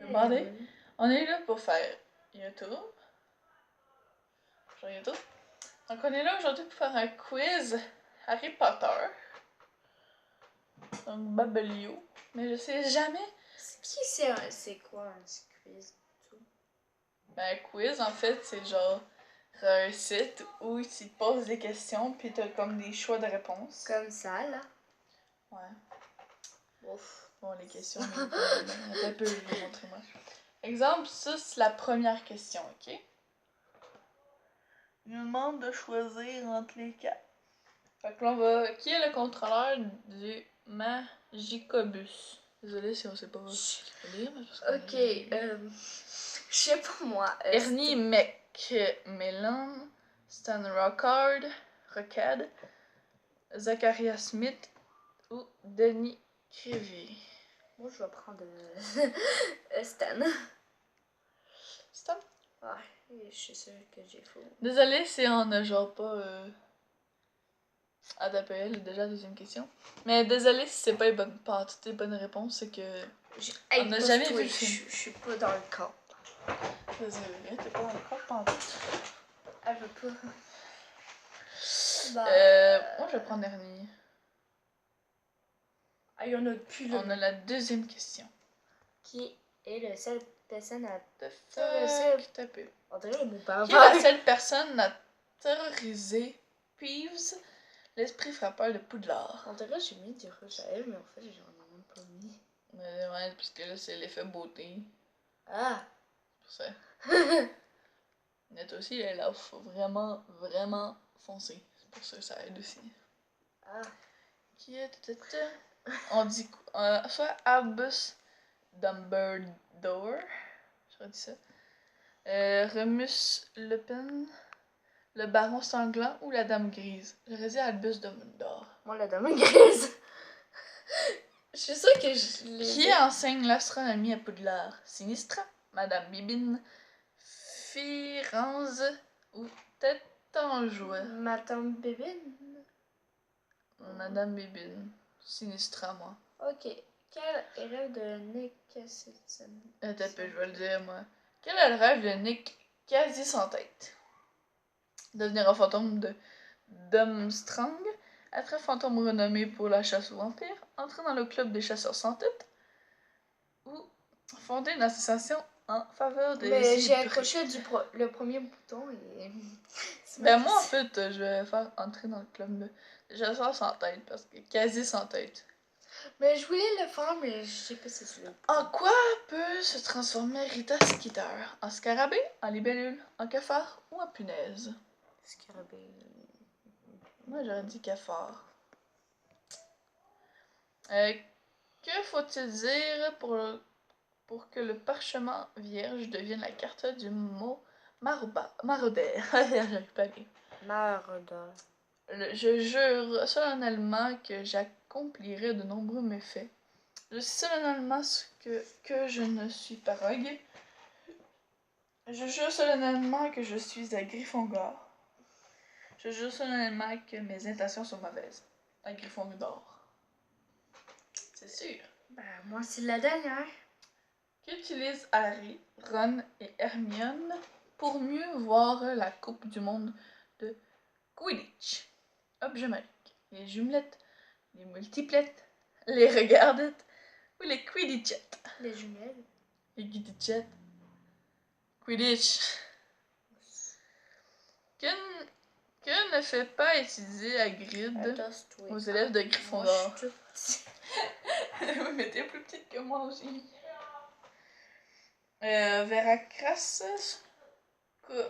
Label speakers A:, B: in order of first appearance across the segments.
A: Demandez. On est là pour faire YouTube. Genre YouTube. Donc on est là aujourd'hui pour faire un quiz Harry Potter. Donc Babelio. Mais je sais jamais.
B: C'est quoi un quiz?
A: Ben un quiz en fait c'est genre un site où tu te poses des questions puis t'as comme des choix de réponses.
B: Comme ça là?
A: Ouais. Ouf. Bon les questions, attends un peu, je vais vous montrer moi. Exemple, ça c'est la première question, ok? Il nous demande de choisir entre les quatre. Fait que là, on va. Qui est le contrôleur du Magicobus? Désolée si on sait pas lire, mais parce
B: Ok, je sais pas moi.
A: Ernie McMillan, Stan Rockard, Zachariah Smith ou Denis Crivier.
B: Moi, je vais prendre Stan.
A: Stan?
B: Ouais, je suis sûre que j'ai faux.
A: Désolée si on n'a genre pas. Adapté déjà la deuxième question. Mais désolée si c'est pas toutes les bonnes réponses, c'est que. On n'a jamais vu le film.
B: Je suis pas dans le camp.
A: Désolée, t'es pas dans le corps pantoute.
B: Elle veut pas.
A: Moi je vais prendre Ernie.
B: Il y en a plus là.
A: On a la deuxième question.
B: Qui est le seul personne à
A: Taper.
B: On dirait le mot pervers.
A: Qui est la seule personne à terroriser Peeves, l'esprit frappeur de Poudlard?
B: On dirait que j'ai mis du rouge à lèvres, mais en fait j'en ai même pas mis.
A: Mais ouais, parce que là c'est l'effet beauté.
B: Ah!
A: C'est pour ça. Mais toi aussi, là, faut vraiment, vraiment foncer. C'est pour ça que ça aide aussi.
B: Ah!
A: Qui est. On dit soit Albus Dumbledore. J'aurais dit ça. Remus Lupin, le baron sanglant ou la dame grise? J'aurais dit Albus Dumbledore.
B: Moi, la dame grise! Je suis sûre que je l'ai.
A: Qui enseigne l'astronomie à Poudlard? Sinistra, Madame Bibine, Firenze ou Tétanjouet?
B: Madame Bébine?
A: Madame Bibine. Sinistra, moi.
B: Ok. Quel est le rêve de Nick Cassidy?
A: Attends, je vais le dire, moi. Quel est le rêve de Nick quasi sans tête? Devenir un fantôme de Durmstrang, être un fantôme renommé pour la chasse aux vampires, entrer dans le club des chasseurs sans tête, ou fonder une association en faveur des
B: Mais j'ai
A: hybrides.
B: accroché le premier bouton et.
A: Ben moi en fait je vais faire entrer dans le club des chasseurs sans tête parce que quasi sans tête.
B: Mais je voulais le faire, mais je sais pas si c'est le.
A: En quoi peut se transformer Rita Skeeter? En scarabée, en libellule, en cafard ou en punaise?
B: Scarabée.
A: Moi j'aurais dit cafard. Que faut-il dire pour que le parchemin vierge devienne la carte du mot maraudeur? J'arrive pas à lire.
B: Maraudeur.
A: Je jure solennellement que j'accomplirai de nombreux méfaits. Je sais solennellement que je ne suis pas rogue. Je jure solennellement que je suis à Gryffondor. Je jure solennellement que mes intentions sont mauvaises. À Gryffondor. C'est sûr.
B: Ben, moi, c'est la dernière.
A: Qu'utilisent Harry, Ron et Hermione pour mieux voir la Coupe du Monde de Quidditch? Objet magique. Les jumelettes, les multiplettes, les regardettes ou les Quidditchettes?
B: Les jumelles.
A: Les Quidditchettes. Quidditch. Que ne fait pas étudier Hagrid aux élèves de Gryffondor?
B: Moi, je suis toute petite.
A: Oui, mais t'es plus petite que moi aussi. Veracras,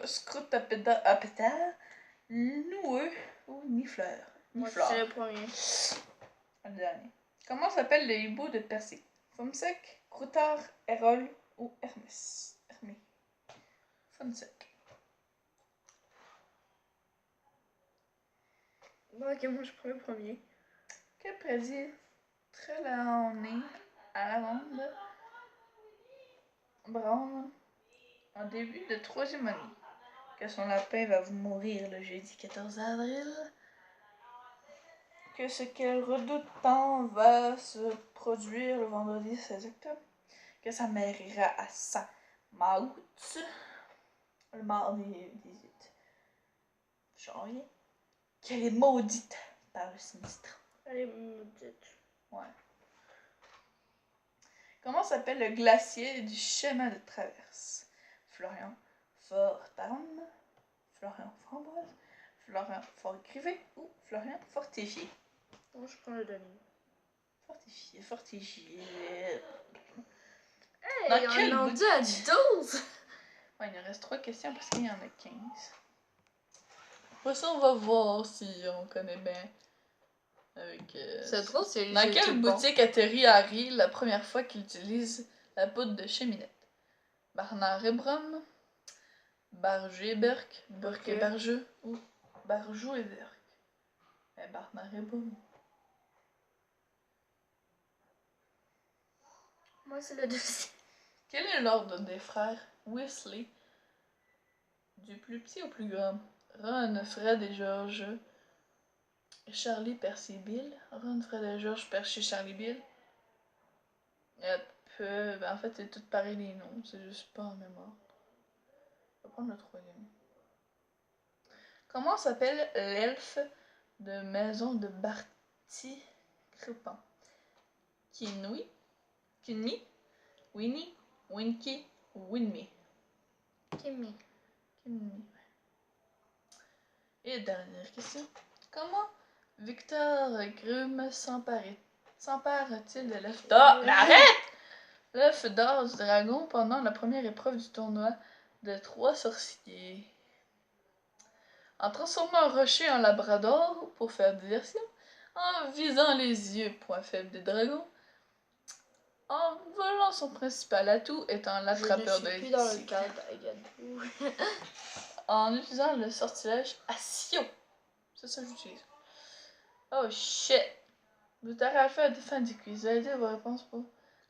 A: Scrutapéta, Noueux ou Nifleur?
B: Moi, c'est le premier.
A: Le dernier. Comment s'appelle le hibou de Percy? Fumsec, Croutard, Erol ou Hermé? Fumsec.
B: Ok, moi, je prends le premier.
A: Que prédit Trelawney à lavande Brown en début de troisième année? Que son lapin va vous mourir le jeudi 14 avril? Que ce qu'elle redoute tant va se produire le vendredi 16 octobre? que sa mère ira à Saint-Maud le mardi 18 janvier, qu'elle est maudite par le sinistre.
B: Elle est maudite.
A: Ouais. Comment s'appelle le glacier du chemin de traverse? Florian Fortarme, Florian Framboise, Florian Fort-Grivé ou Florian Fortifié?
B: Moi, je prends le dernier.
A: Fortifié.
B: Hey,
A: Dans
B: on
A: quel
B: en
A: bout
B: dit à 12!
A: Ouais, il nous reste 3 questions parce qu'il y en a 15. Après ça, on va voir si on connaît bien. Avec,
B: C'est trop, c'est
A: dans
B: j'ai
A: quelle
B: tout bon.
A: boutique atterrit Harry la première fois qu'il utilise la poudre de cheminette? Barnard et Brom, Barjou et Burke, Burke et
B: Ok.
A: Barjou ou Barjou et Burke? Barnard et Brom.
B: Moi, c'est le deuxième.
A: Quel est l'ordre des frères Weasley? Du plus petit au plus grand. Ron, Fred et George. Charlie, Percy, Bill. Ron, Fred et George, Percy, Charlie, Bill. En fait, c'est tout pareil les noms. C'est juste pas en mémoire. On va prendre le troisième. Comment s'appelle l'elfe de maison de Barty Croupan? Kinui, Kinmi, Winnie, Winky ou Winmy?
B: Kimmy.
A: Kinmi, ouais. Et dernière question. Comment Victor Krum s'empare-t-il de l'œuf d'or? Mais arrête! L'œuf d'or du dragon pendant la première épreuve du tournoi de 3 sorciers. En transformant un rocher en labrador pour faire diversion, en visant les yeux, point faible des dragons, en volant son principal atout étant l'attrapeur de
B: Je ne suis plus dans le
A: cycles,
B: cadre, regarde.
A: en utilisant le sortilège Accio. C'est ça que j'utilise. Oh shit! Vous t'arrêtez à faire des fins du quiz. Validez vos réponses pour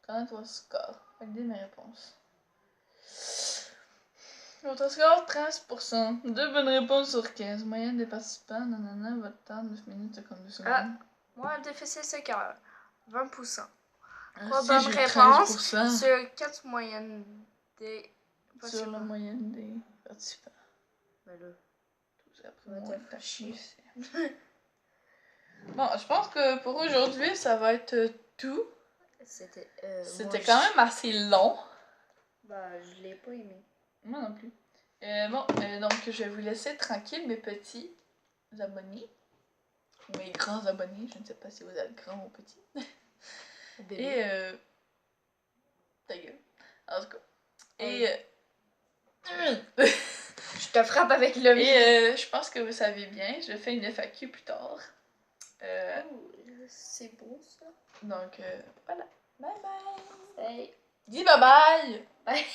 A: connaître votre score. Validez mes réponses. Votre score, 13%. 2 bonnes réponses sur 15. Moyenne des participants, nanana, votre temps, 9 minutes 52 secondes.
B: Ah, moi, un déficit, c'est carré. 20%.
A: Ah,
B: 3
A: si,
B: bonnes
A: j'ai
B: réponses
A: 13%
B: sur 4 moyennes des
A: sur la
B: participants.
A: moyenne des participants.
B: Mais là,
A: Tout ça pour
B: va
A: moi,
B: te
A: t'as
B: faire chier.
A: chier. Bon, je pense que pour aujourd'hui, ça va être tout.
B: C'était
A: C'était quand même assez long.
B: Bah, je l'ai pas aimé.
A: Moi non plus. Donc je vais vous laisser tranquille, mes petits abonnés. Mes grands abonnés. Je ne sais pas si vous êtes grands ou petits.
B: Bébé.
A: Et ta gueule. En tout cas.
B: Je te frappe avec le
A: Je pense que vous savez bien, je fais une FAQ plus tard.
B: Oh, c'est beau ça.
A: Donc voilà. Bye bye.
B: Hey.
A: Dis bye bye.
B: Bye.